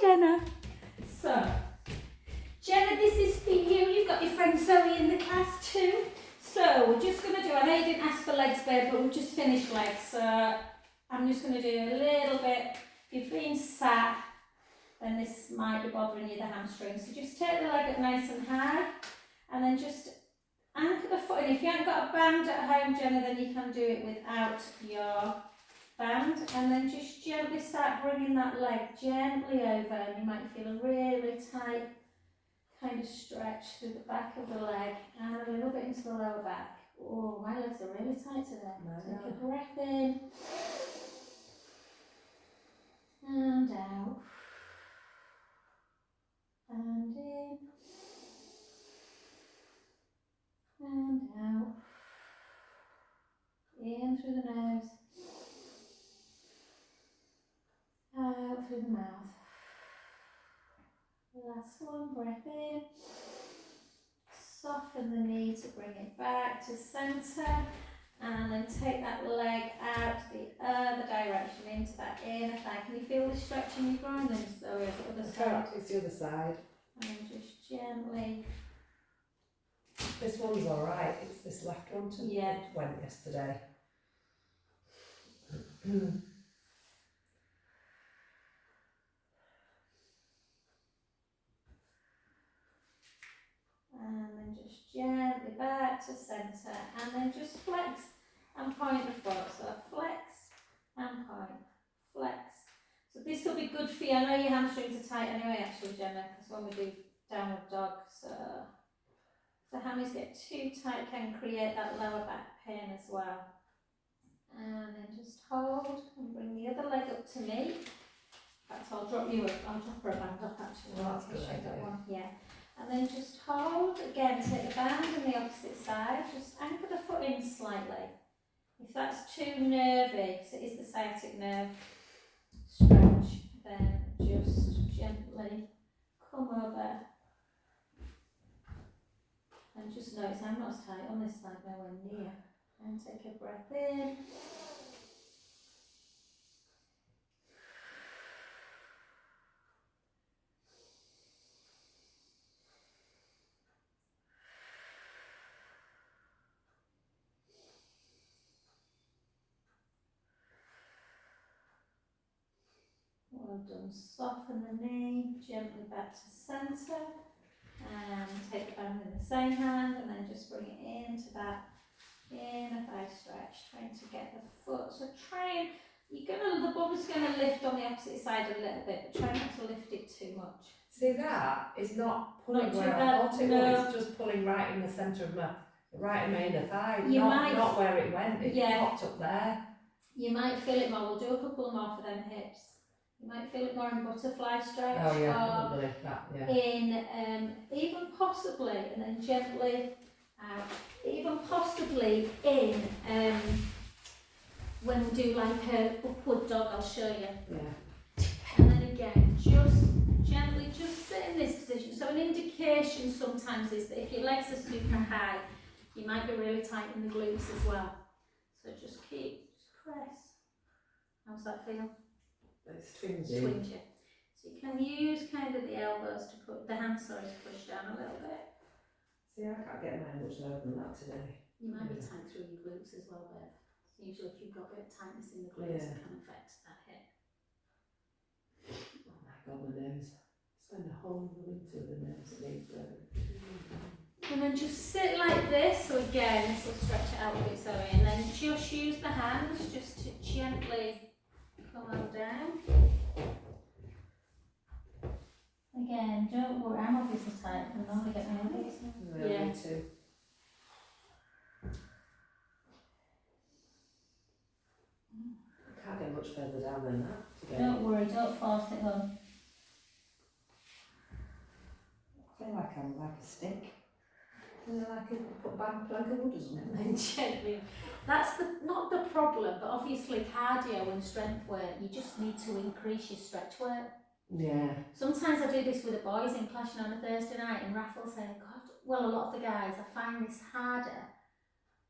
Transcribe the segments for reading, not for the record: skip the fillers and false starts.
Hi Jenna. So, Jenna, this is for you. You've got your friend Zoe in the class too. So we're just going to do, I know you didn't ask for legs, babe, but we've just finished legs. So I'm just going to do a little bit. If you've been sat, then this might be bothering you, the hamstrings. So just take the leg up nice and high, and then just anchor the foot in. If you haven't got a band at home, Jenna, then you can do it without your band, and then just gently start bringing that leg gently over, and you might feel a really tight kind of stretch through the back of the leg and a little bit into the lower back. Oh, my legs are really tight today. Take a breath in and out, and in and out, in through the nose, out through the mouth. Last one, breath in, soften the knee to bring it back to centre, and then take that leg out the other direction into that inner thigh. Can you feel the stretch in your groin then? So it's the other side. It's the other side. And just gently. This one's alright, it's this left one too. Yeah. It went yesterday. And then just gently back to centre, and then just flex and point the foot. So flex and point, flex. So this will be good for you. I know your hamstrings are tight anyway, actually, Jenna, because when we do downward dog, so if the hammies get too tight, can create that lower back pain as well. And then just hold and bring the other leg up to me. In fact, I'll drop her a band up actually. Oh, that's I'll good show idea. that one. Yeah. And then just hold, again take the band on the opposite side, just anchor the foot in slightly. If that's too nervy, because it is the sciatic nerve stretch, then just gently come over and just notice I'm not as tight on this side, nowhere near. And take a breath in. Well done. Soften the knee, gently back to centre, and take the band in the same hand, and then just bring it into that inner thigh stretch, trying to get the foot. So the bum's gonna lift on the opposite side a little bit, but try not to lift it too much. See, that is not pulling Not too where I bad, thought it no. would, it's just pulling right in the centre of my inner thigh, You not, might- not where it went, it Yeah. popped up there. You might feel it more. We'll do a couple more for them hips. You might feel it more in butterfly stretch, Oh yeah, or probably that, yeah. in even possibly, and then gently out, even possibly in when we do like a upward dog, I'll show you. Yeah. And then again, just gently just sit in this position. So an indication sometimes is that if your legs are super high, you might be really tight in the glutes as well. So just press. How's that feel? It's twingy. Twingy. So you can use kind of the elbows to put the hands, sorry, to push down a little bit. See, I can't get mine much lower than that today. You might be tight through your glutes as well, babe. So usually if you've got a bit of tightness in the glutes, it can affect that hip. Oh my god, my nose. Spend a whole winter with the nose at least. And then just sit like this. So again, this will stretch it out a bit, sorry. And then just use the hands just to gently come on down. Again, don't worry, I'm obviously tight, I normally get my elbows. Yeah, me too. I can't get much further down than that today. Don't worry, don't force it on. I feel like I'm like a stick. You know, like a put back plank of wood or something. And gently. That's not the problem, but obviously cardio and strength work, you just need to increase your stretch work. Yeah. Sometimes I do this with the boys in class, on a Thursday night, and Raph will say, God, well, a lot of the guys, I find this harder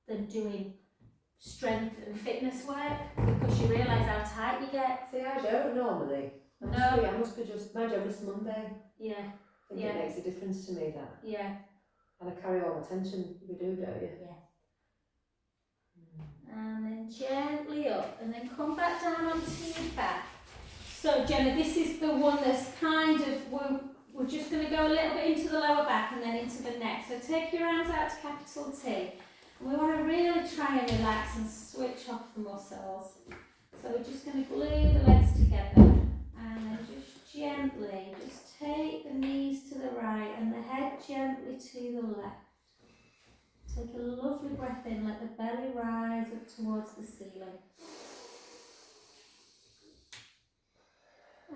than doing strength and fitness work, because you realise how tight you get. See, I don't normally. I must be just, my job is Monday. Yeah. I think it makes a difference to me that. Yeah. And I carry all my tension, you do, don't you? Yeah. And then gently up, and then come back down onto your back. So Jenna, this is the one that's kind of, we're just going to go a little bit into the lower back and then into the neck. So take your arms out to capital T. And we want to really try and relax and switch off the muscles. So we're just going to glue the legs together and then just gently, just take the knees to the right and the head gently to the left. Take a lovely breath in, let the belly rise up towards the ceiling.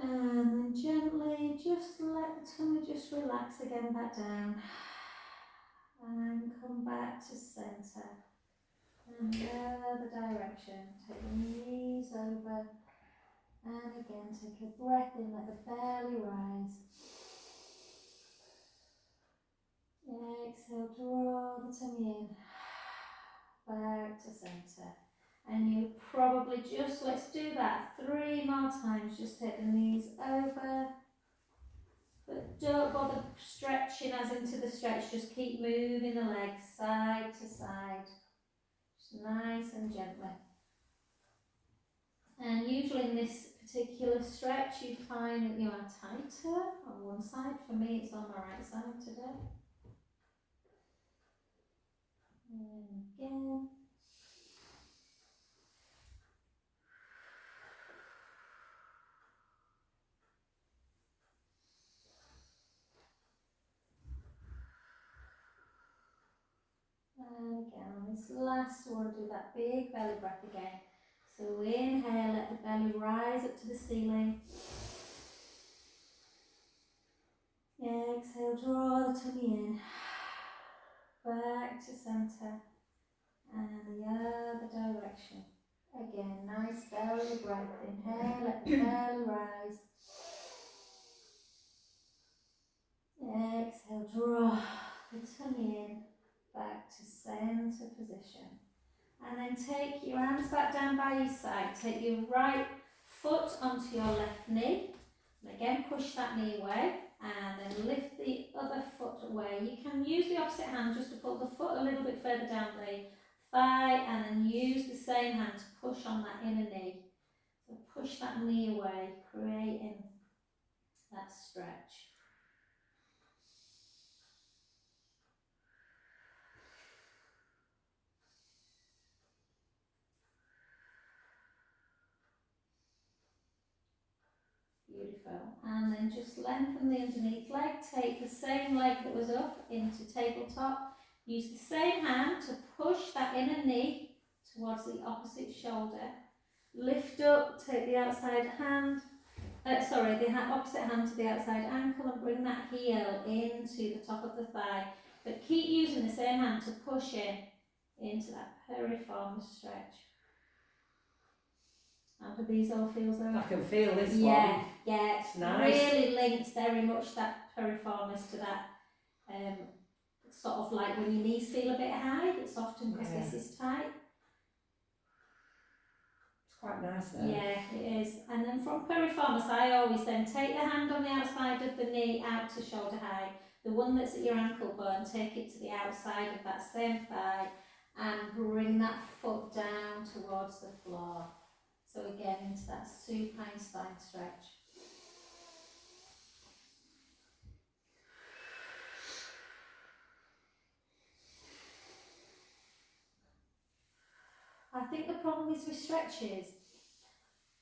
And then gently just let the tummy just relax again back down. And come back to centre. And the other direction. Take the knees over. And again, take a breath in, let the belly rise. Exhale, draw the tummy in. Back to centre. And you probably just, let's do that 3 more times. Just take the knees over. But don't bother stretching as into the stretch. Just keep moving the legs side to side. Just nice and gently. And usually in this particular stretch you find that you are tighter on one side. For me it's on my right side today. And again. And again, on this last one, do that big belly breath again. So inhale, let the belly rise up to the ceiling. Exhale, draw the tummy in. Back to centre. And the other direction. Again, nice belly breath. Inhale, let the belly rise. Exhale, draw the tummy in. Back to centre position. And then take your arms back down by your side. Take your right foot onto your left knee. And again, push that knee away. And then lift the other foot away. You can use the opposite hand just to pull the foot a little bit further down the thigh. And then use the same hand to push on that inner knee. So push that knee away, creating that stretch. Beautiful. And then just lengthen the underneath leg. Take the same leg that was up into tabletop. Use the same hand to push that inner knee towards the opposite shoulder. Lift up, take the outside hand, the opposite hand to the outside ankle and bring that heel into the top of the thigh. But keep using the same hand to push in into that piriformis stretch. How do these all feel though? I can feel this one. Yeah, It's nice. Really linked very much that piriformis to that sort of like when your knees feel a bit high, it's often because this is tight. It's quite nice though. Yeah, it is. And then from piriformis, I always then take the hand on the outside of the knee out to shoulder high. The one that's at your ankle bone, take it to the outside of that same thigh and bring that foot down towards the floor. So again, into that supine spine stretch. I think the problem is with stretches,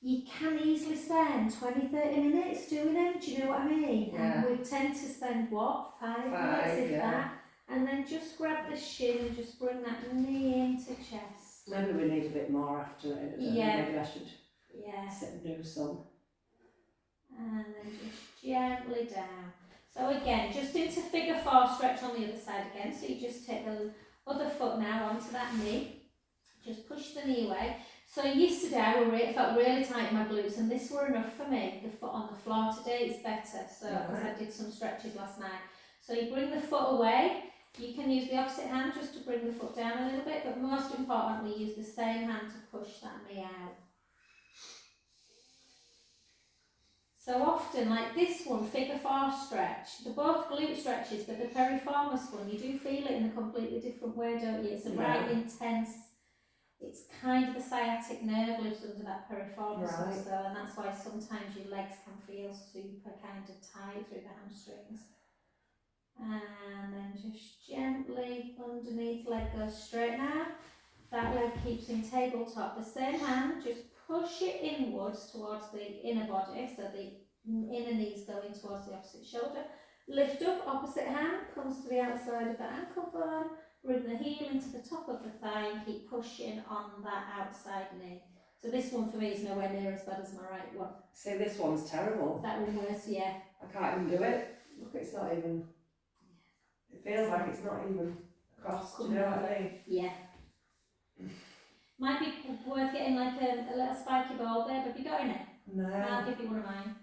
you can easily spend 20-30 minutes doing them, do you know what I mean? Yeah. And we tend to spend what, 5 minutes if that, and then just grab the shin and just bring that knee into chest. Maybe we need a bit more after it. Yeah. Maybe I should sit and do some. And then just gently down. So again, just into figure 4 stretch on the other side again. So you just take the other foot now onto that knee. Just push the knee away. So yesterday I felt really tight in my glutes and this were enough for me. The foot on the floor today is better. So because I did some stretches last night. So you bring the foot away. You can use the opposite hand just to bring the foot down a little bit. But most importantly, use the same hand to push that knee out. So often, like this one, figure 4 stretch, they're both glute stretches, but the piriformis one, you do feel it in a completely different way, don't you? It's a right intense, it's kind of the sciatic nerve lives under that piriformis also, and that's why sometimes your legs can feel super kind of tight through the hamstrings. And then just gently underneath leg goes straight now. That leg keeps in tabletop. The same hand, just push it inwards towards the inner body, so the inner knees going towards the opposite shoulder. Lift up, opposite hand comes to the outside of the ankle bone. Bring the heel into the top of the thigh and keep pushing on that outside knee. So this one for me is nowhere near as bad as my right one. See, this one's terrible. That one worse, yeah. I can't even do it. Look, it's not even. It feels like it's not even across. Do you know what I mean? Yeah. Might be worth getting like a little spiky ball there, but have you got any? No. I'll give you one of mine.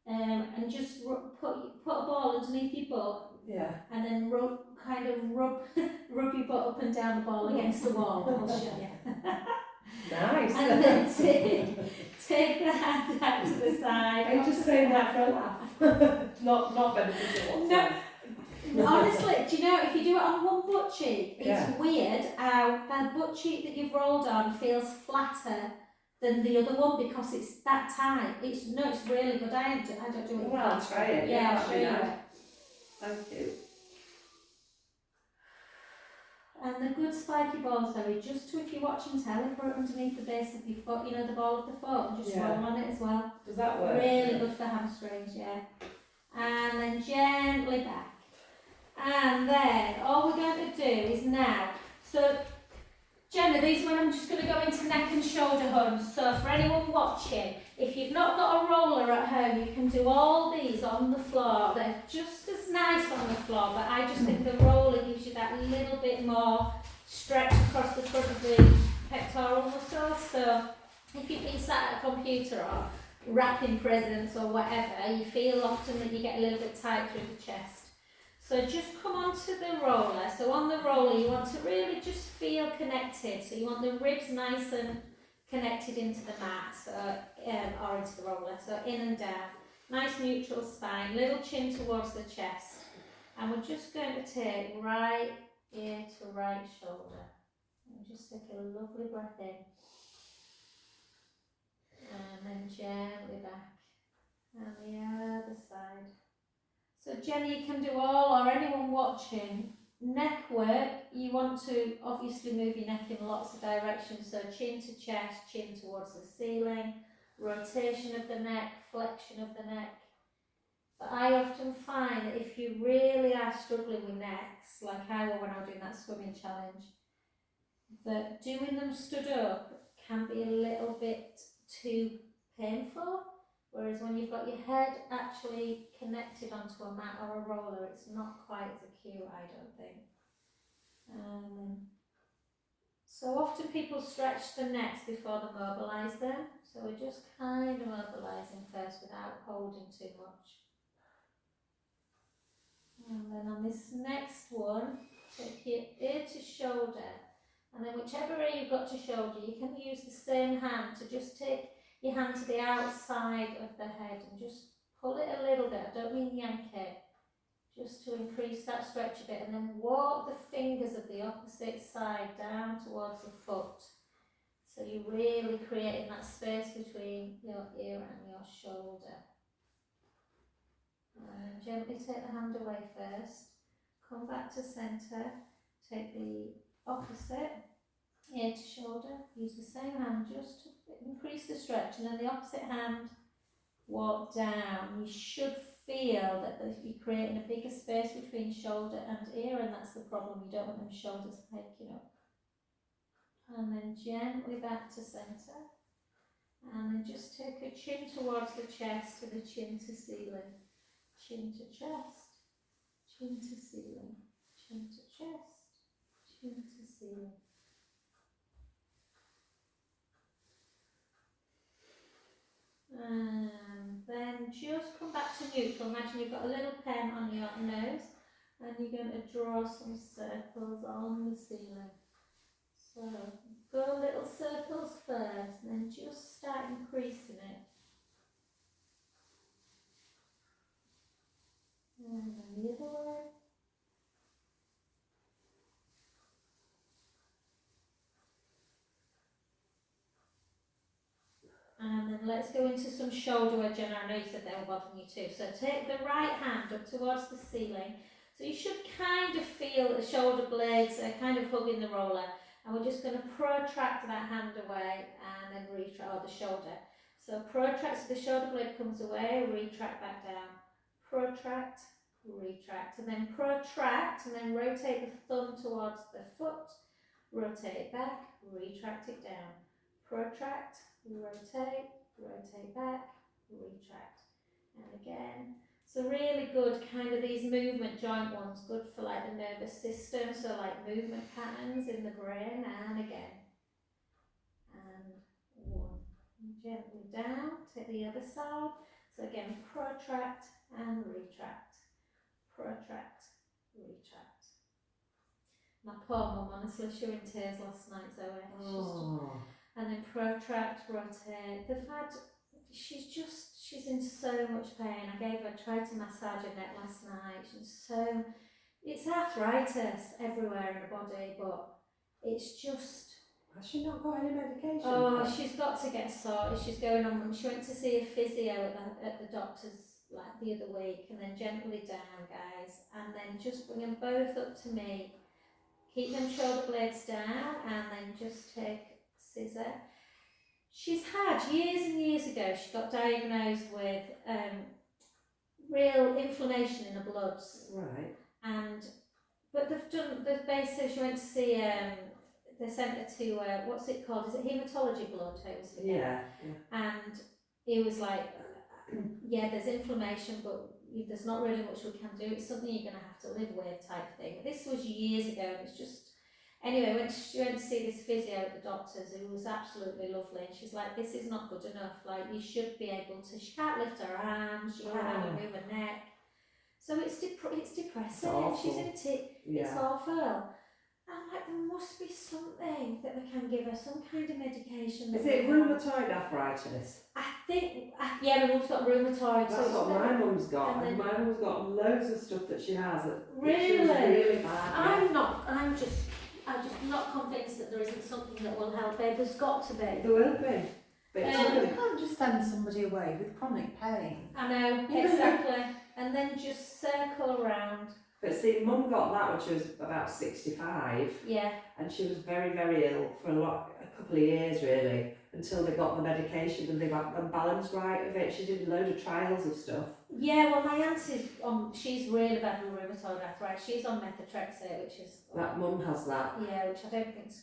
And just put a ball underneath your butt. Yeah. And then rub your butt up and down the ball against the wall. I'll show you. Nice. And then take the hand out to the side. I'm just saying that for a laugh. not beneficial whatsoever. No, honestly, do you know, if you do it on one butt cheek, it's weird how the butt cheek that you've rolled on feels flatter than the other one because it's that tight. It's really good. I don't do it. Well, I'll try it. Yeah, I'll show you it. Thank you. And the good spiky balls though, is just to, if you're watching telly, put it underneath the base of your foot, you know, the ball of the foot, and just roll on it as well. Does that work? Really good for hamstrings, yeah. And then gently back. And then all we're going to do is now, so Jenna, these when I'm just going to go into neck and shoulder hunch. So for anyone watching, if you've not got a roller at home, you can do all these on the floor. They're just as nice on the floor, but I just think the roller gives you that little bit more stretch across the front of the pectoral muscles. So if you've been sat at a computer or wrapping presents or whatever, you feel often that you get a little bit tight through the chest. So just come onto the roller. So on the roller you want to really just feel connected. So you want the ribs nice and connected into the mat, so, or into the roller. So in and down. Nice neutral spine, little chin towards the chest. And we're just going to take right ear to right shoulder. And just take a lovely breath in. And then gently back. And the other side. So Jenny, you can do all, or anyone watching, neck work, you want to obviously move your neck in lots of directions, so chin to chest, chin towards the ceiling, rotation of the neck, flexion of the neck. But I often find that if you really are struggling with necks, like I were when I was doing that swimming challenge, that doing them stood up can be a little bit too painful. Whereas when you've got your head actually connected onto a mat or a roller, it's not quite as acute, I don't think. So often people stretch the necks before they mobilise them. So we're just kind of mobilising first without holding too much. And then on this next one, take your ear to shoulder. And then whichever ear you've got to shoulder, you can use the same hand to just take your hand to the outside of the head and just pull it a little bit. I don't mean yank it, just to increase that stretch a bit, and then walk the fingers of the opposite side down towards the foot. So you're really creating that space between your ear and your shoulder. And gently take the hand away first. Come back to centre. Take the opposite ear to shoulder. Use the same hand just to increase the stretch, and then the opposite hand, walk down. You should feel that you're creating a bigger space between shoulder and ear, and that's the problem. You don't want them shoulders hiking up. And then gently back to centre. And then just take a chin towards the chest and a chin to ceiling. Chin to chest, chin to ceiling, chin to chest, chin to ceiling. And then just come back to neutral. Imagine you've got a little pen on your nose and you're going to draw some circles on the ceiling. So go little circles first and then just start increasing it. And then the other way. And then let's go into some shoulder work, Jenna. I know you said they were bothering you too. So take the right hand up towards the ceiling. So you should kind of feel the shoulder blades kind of hugging the roller. And we're just going to protract that hand away and then retract the shoulder. So protract so the shoulder blade comes away, retract back down. Protract, retract, and then protract, and then rotate the thumb towards the foot. Rotate it back, retract it down. Protract, rotate, rotate back, retract, and again. So really good kind of these movement joint ones, good for like the nervous system, so like movement patterns in the brain, and again. And one, gently down, take the other side. So again, protract and retract, protract, retract. My poor mum, honestly, she was in tears last night, Zoe. Oh. And then protract, rotate. The fact she's in so much pain. Tried to massage her neck last night. It's arthritis everywhere in her body, but it's just. Has she not got any medication? Oh, she's got to get sorted. She's going on. She went to see a physio at the doctor's like the other week, and then gently down, guys, and then just bring them both up to me. Keep them shoulder blades down, and then just take scissor. She's had years and years ago, she got diagnosed with real inflammation in the bloods. Right. But basically she went to see, they sent her to, what's it called? Is it haematology blood? I always forget. Yeah. And he was like, yeah, there's inflammation, but there's not really much we can do. It's something you're going to have to live with type thing. This was years ago, and it's just. Anyway, she went to see this physio at the doctor's, who was absolutely lovely, and she's like, this is not good enough, like you should be able to, she can't lift her arms, she can't hardly move her neck, so it's depressing, she's in it's awful. I'm like, there must be something that they can give her, some kind of medication. Is it rheumatoid arthritis? I think, yeah, my mum's got rheumatoid. That's what my mum's got, and my mum's got loads of stuff that she has that really bad. I'm just not convinced that there isn't something that will help her. There's got to be. There will be. But you can't just send somebody away with chronic pain. I know, exactly. And then just circle around. But see, Mum got that when she was about 65. Yeah. And she was very, very ill for a couple of years really, until they got the medication and they got the balance right of it. She did a load of trials of stuff. Yeah, well my aunt is she's really bad with rheumatoid arthritis. She's on methotrexate, which is... That Mum has that. Yeah, which I don't think is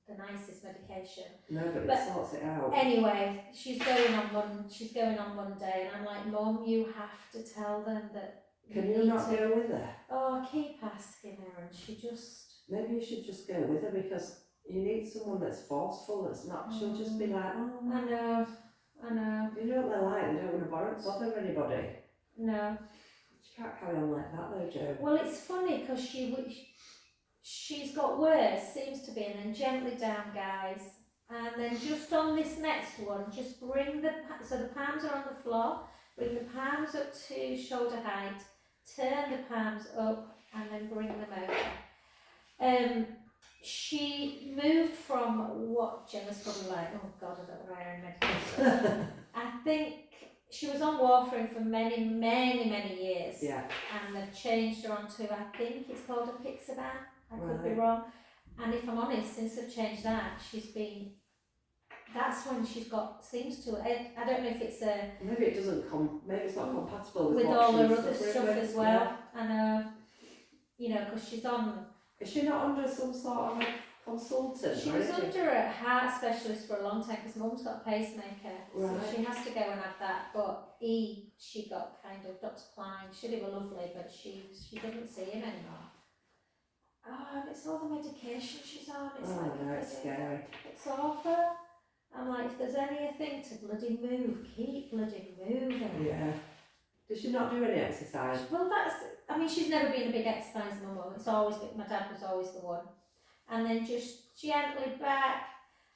the nicest medication. No, but it sorts it out. Anyway, she's going on Monday, and I'm like, Mum, you have to tell them that. Can you not go with her? Oh, I keep asking her, and she just. Maybe you should just go with her, because you need someone that's forceful. That's not. She'll just be like, oh. I know. You know what they're like. They don't want to bother anybody. No. She can't carry on like that though, Jo. Well, it's funny because she's got worse, seems to be, and then gently down, guys. And then just on this next one, just bring the palms are on the floor, bring the palms up to shoulder height, turn the palms up, and then bring them over. She moved from what Jenna's probably like, oh God, I don't know iron medication. I think she was on warfarin for many, many, many years. Yeah. And they've changed her onto, I think it's called a Pixaban. I could be wrong. And if I'm honest, since they've changed that, that's when she's got, seems to, I don't know if it's a... Maybe it doesn't maybe it's not compatible with all her she's other stuff with. as well. Yeah. And, because she's on... Is she not under some sort of consultant? She was under a heart specialist for a long time, because Mum's got a pacemaker. Right. So she has to go and have that. But she got kind of, Dr. Klein, they were lovely, but she doesn't see him anymore. Oh, and it's all the medication she's on. It's it's scary. It's awful. I'm like, if there's anything to bloody move, keep bloody moving. Yeah. Does she not do any exercise? Well, she's never been a big exercise mum. It's always been, my dad was always the one. And then just gently back,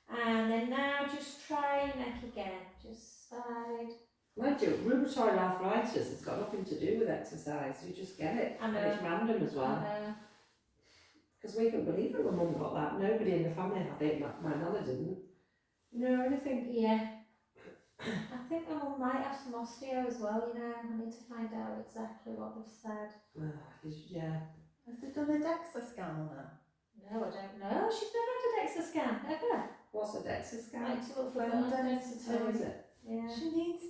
and then now just try neck again. Just side, Mind you, rheumatoid arthritis has got nothing to do with exercise. You just get it, I know. and it's random as well. Because we couldn't believe it when Mum got that. Nobody in the family had it. My nana didn't. You know anything? Yeah. I think my mum might have some osteo as well, you know. I need to find out exactly what they've said. Yeah. Have they done a DEXA scan on her? No, I don't know. She's never had a DEXA scan, ever. What's a DEXA scan? Like to look for Bone bone density. density. Oh, is it? Yeah. She needs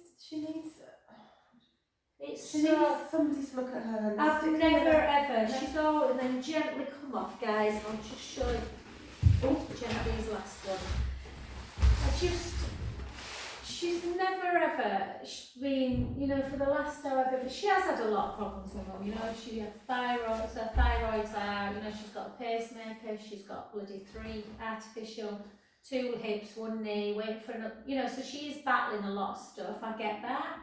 It's She needs somebody to look at her. I've holistically. never ever. She's all and then gently come off, guys. I'll just show you. Oh, Jenna, these last one. She's never ever been, you know, for the last however. But she has had a lot of problems with her. You know, she had thyroid, so her thyroid's out. You know, she's got a pacemaker. She's got bloody 3 artificial, 2 hips, 1 knee. Waiting for another. You know, so she is battling a lot of stuff. I get that.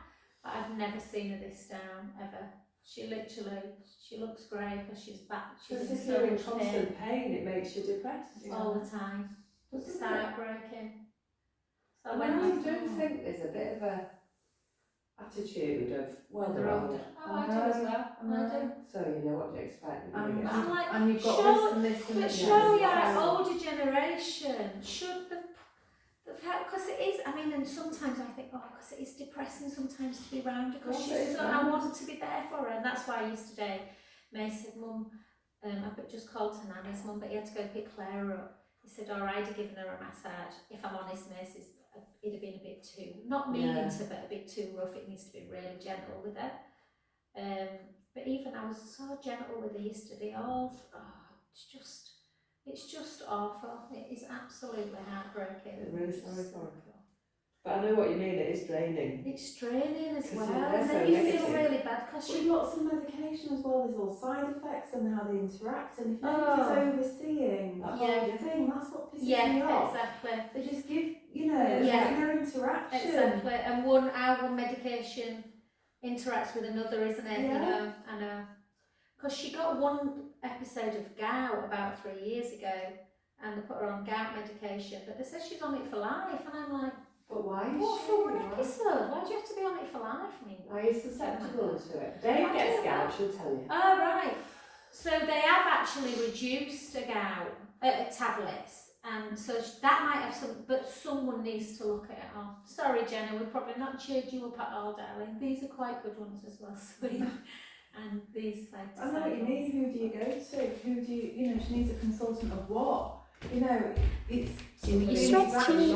But I've never seen her this down, ever. She looks great because she's back. She's Because in if so you're in much pain constant pain, it makes you depressed. all the time. It's Doesn't it? heartbreaking. So And I do think there's a bit of a attitude of, well, they're old. Oh, I do as well. I do. So you know what to expect. You're gonna get I'm like, and you've got sure, this and but this. surely yes. our older generation should because it is, I mean, and sometimes I think, oh, because it is depressing sometimes to be around her, because she's so, I wanted to be there for her, and that's why yesterday May said, Mum, I just called her Nana's mum, but he had to go pick Claire up. He said, all right, I'd given her a massage. If I'm honest, May says, it'd have been a bit too, not meaning to, but a bit too rough. It needs to be really gentle with her. But even I was so gentle with her yesterday. It's just awful. It is absolutely heartbreaking. I'm really sorry for her. But I know what you mean, it is draining. It's draining as 'Cause well. they're And so then you negative. feel really bad because With she lots of medication as well, there's all side effects and how they interact, and if Oh. nobody's overseeing that Yeah. whole thing, that's what pisses me off. exactly. They just give, you know, Yeah. there's no interaction. Exactly. And one medication interacts with another, isn't it? You Yeah. know, I know. Because she got one episode of gout about 3 years ago, and they put her on gout medication, but they said she's on it for life, and I'm like, But why is what she? for one episode? Why do you have to be on it for life? I mean, Why is susceptible to it? Dave gets gout, she'll tell you. oh right. So they have actually reduced a gout tablets, and so that might have some, but someone needs to look at it. Oh, sorry, Jenna, we've probably not cheered you up at all, darling. These are quite good ones as well, sweet. And these side to I know what you side mean. ones. Who do you go to? Who do you know? She needs a consultant of what? You know, it's You somebody stretch who's